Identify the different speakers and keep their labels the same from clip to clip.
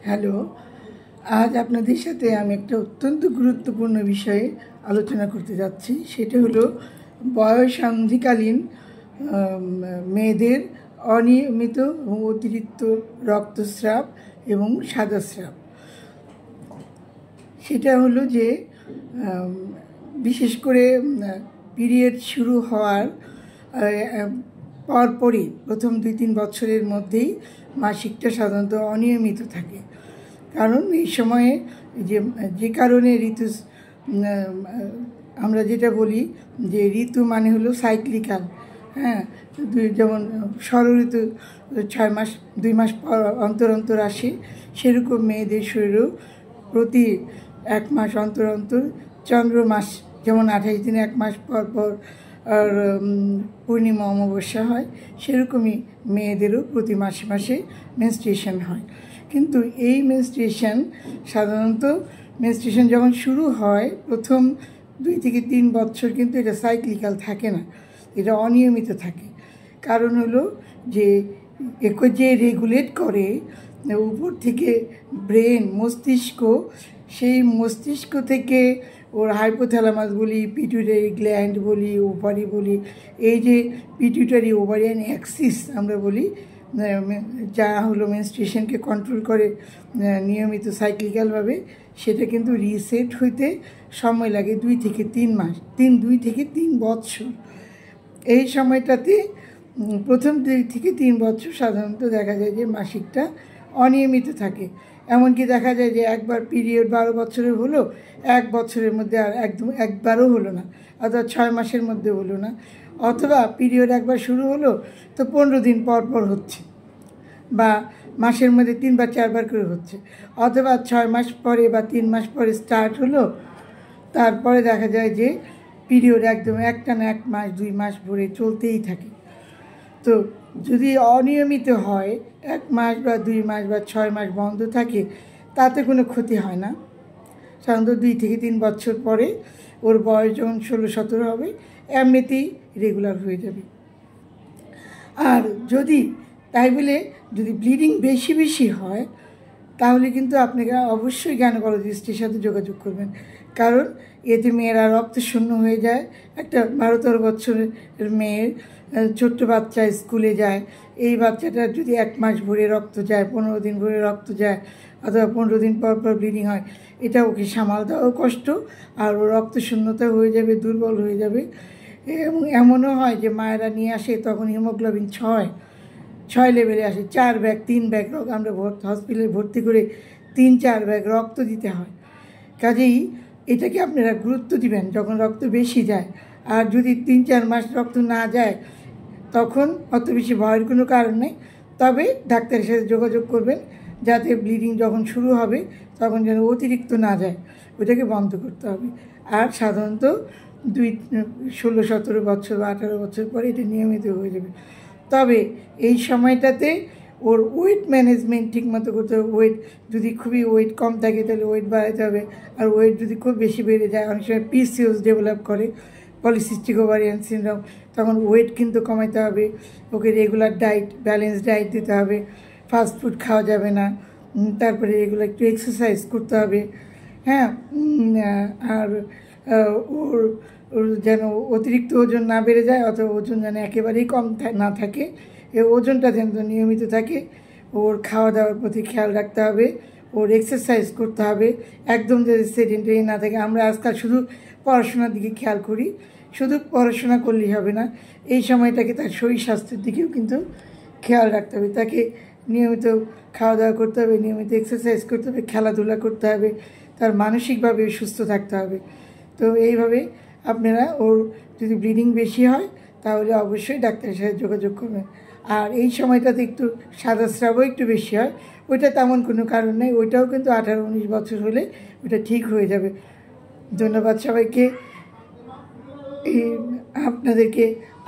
Speaker 1: Hello, আজ আপনাদের সাথে আমি একটা অত্যন্ত গুরুত্বপূর্ণ বিষয়ে আলোচনা করতে যাচ্ছি। সেটা হলো বয়ঃসন্ধিকালীন মেয়েদের অনিয়মিত এবং অতিরিক্ত রক্তস্রাব এবং সাদাস্রাব। সেটা হলো যে বিশেষ করে পিরিয়ড শুরু হওয়ার পরপরই প্রথম 2-3 বছরের মধ্যেই মাসিকটা সাধারণত অনিয়মিত থাকে। কারণ এই সময়ে যে কারণে ঋতু, আমরা যেটা বলি যে ঋতু মানে হলো সাইক্লিক্যাল, হ্যাঁ, যেমন ষড়ঋতু 6 মাস 2 মাস অন্তর অন্তর আসে, সেরকম মেয়েদের শরীরেও প্রতি 1 মাস অন্তর অন্তর চন্দ্র মাস, যেমন 28 দিনে 1 মাস পর পর আর পূর্ণিমা অমাবস্যা হয়, সেরকমই মেয়েদেরও প্রতি মাসে মাসে মেনস্ট্রুয়েশন হয়। কিন্তু এই সাধারণত মেনস্ট্রুয়েশন যখন শুরু হয় প্রথম 2 থেকে 3 বছর কিন্তু এটা সাইক্লিক্যাল থাকে না, এটা অনিয়মিত থাকে। কারণ হলো যে যে রেগুলেট করে উপর থেকে ব্রেন, মস্তিষ্ক, সেই মস্তিষ্ক থেকে ওর হাইপোথ্যালামাস বলি, পিটুইটারি গ্ল্যান্ড বলি, ওভারি বলি, এই যে পিটুইটারি ওভারিয়ান অ্যাক্সিস আমরা বলি, যা হলো মেনস্ট্রুয়েশনকে কন্ট্রোল করে নিয়মিত সাইক্লিক্যালভাবে, সেটা কিন্তু রিসেট হইতে সময় লাগে 2 থেকে 3 মাস, 2 থেকে 3 বছর। এই সময়টাতে প্রথম 2 থেকে 3 বছর সাধারণত দেখা যায় যে মাসিকটা অনিয়মিত থাকে। এমনকি দেখা যায় যে একবার পিরিয়ড 12 বছরের হলো, 1 বছরের মধ্যে আর একবারও হলো না, অর্থাৎ 6 মাসের মধ্যে হলো না। অথবা পিরিয়ড একবার শুরু হলো তো 15 দিন পর পর হচ্ছে, বা মাসের মধ্যে 3 বা 4 বার করে হচ্ছে। অথবা 6 মাস পরে বা 3 মাস পরে স্টার্ট হলো, তারপরে দেখা যায় যে পিরিয়ড একদম একটানা 1 মাস 2 মাস ভরে চলতেই থাকে। তো যদি অনিয়মিত হয়, 1 মাস বা 2 মাস বা 6 মাস বন্ধ থাকে, তাতে কোনো ক্ষতি হয় না। সাধারণত 2 থেকে 3 বছর পরে ওর বয়স যখন 16-17 হবে, এমনিতেই রেগুলার হয়ে যাবে। আর যদি তাই বলে যদি ব্লিডিং বেশি হয়, তাহলে কিন্তু আপনারা অবশ্যই গাইনোকোলজিস্টের সাথে যোগাযোগ করবেন। কারণ এতে মেয়েরা রক্ত শূন্য হয়ে যায়। একটা 12-13 বছরের মেয়ের ছোট্ট বাচ্চা স্কুলে যায়, এই বাচ্চাটার যদি 1 মাস ভরে রক্ত যায়, 15 দিন ভরে রক্ত যায়, অথবা 15 দিন পর পর ব্লিডিং হয়, এটা ওকে সামাল দেওয়াও কষ্ট, আর ও রক্ত শূন্যতা হয়ে যাবে, দুর্বল হয়ে যাবে। এবং এমনও হয় যে মায়েরা নিয়ে আসে তখন হিমোগ্লোবিন 6 লেভেলে আসে, 4 ব্যাগ 3 ব্যাগ আমরা হসপিটালে ভর্তি করে 3-4 ব্যাগ রক্ত দিতে হয়। কাজেই এটাকে আপনারা গুরুত্ব দিবেন যখন রক্ত বেশি যায়। আর যদি 3-4 মাস রক্ত না যায়, তখন অত বেশি ভয়ের কোনো কারণ নেই। তবে ডাক্তারের সাথে যোগাযোগ করবেন, যাতে ব্লিডিং যখন শুরু হবে তখন যেন অতিরিক্ত না যায়, ওটাকে বন্ধ করতে হবে। আর সাধারণত 16-17 বছর বা 18 বছর পরে এটা নিয়মিত হয়ে যাবে। তবে এই সময়টাতে ওর ওয়েট ম্যানেজমেন্ট ঠিকমতো করতে হবে। ওয়েট যদি খুবই ওয়েট কম থাকে তাহলে ওয়েট বাড়াতে হবে। আর ওয়েট যদি খুব বেশি বেড়ে যায়, অনেক সময় PCOS ডেভেলপ করে, পলিসিস্টিক ওভারিয়ান সিনড্রোম, তখন ওয়েট কিন্তু কমাইতে হবে। ওকে রেগুলার ডায়েট, ব্যালেন্স ডায়েট দিতে হবে, ফাস্ট ফুড খাওয়া যাবে না। তারপরে রেগুলার একটু এক্সারসাইজ করতে হবে, হ্যাঁ। আর ওর যেন অতিরিক্ত ওজন না বেড়ে যায়, অথবা ওজন যেন একেবারেই কম না থাকে, এই ওজনটা যেন নিয়মিত থাকে। ওর খাওয়া দাওয়ার প্রতি খেয়াল রাখতে হবে, ওর এক্সারসাইজ করতে হবে, একদম যদি সেডেন্টারি না থাকে। আমরা আজকাল শুধু পড়াশোনার দিকে খেয়াল করি, শুধু পড়াশোনা করলেই হবে না, এই সময়টাকে তার শরীর স্বাস্থ্যের দিকেও কিন্তু খেয়াল রাখতে হবে। তাকে নিয়মিত খাওয়া দাওয়া করতে হবে, নিয়মিত এক্সারসাইজ করতে হবে, খেলাধুলা করতে হবে, তার মানসিকভাবে সুস্থ থাকতে হবে। তো এইভাবে আপনারা, ওর যদি ব্লিডিং বেশি হয় তাহলে অবশ্যই ডাক্তারের সাথে যোগাযোগ করবেন। আর এই সময়টাতে একটু সাদাস্রাবও একটু বেশি হয়, ওইটা তেমন কোনো কারণ নেই, ওইটাও কিন্তু 18-19 বছর হলে ওইটা ঠিক হয়ে যাবে। ধন্যবাদ সবাইকে। আপনাদেরকে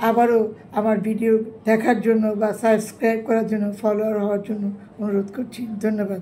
Speaker 1: আবারও আমার ভিডিও দেখার জন্য বা সাবস্ক্রাইব করার জন্য, ফলোয়ার হওয়ার জন্য অনুরোধ করছি। ধন্যবাদ।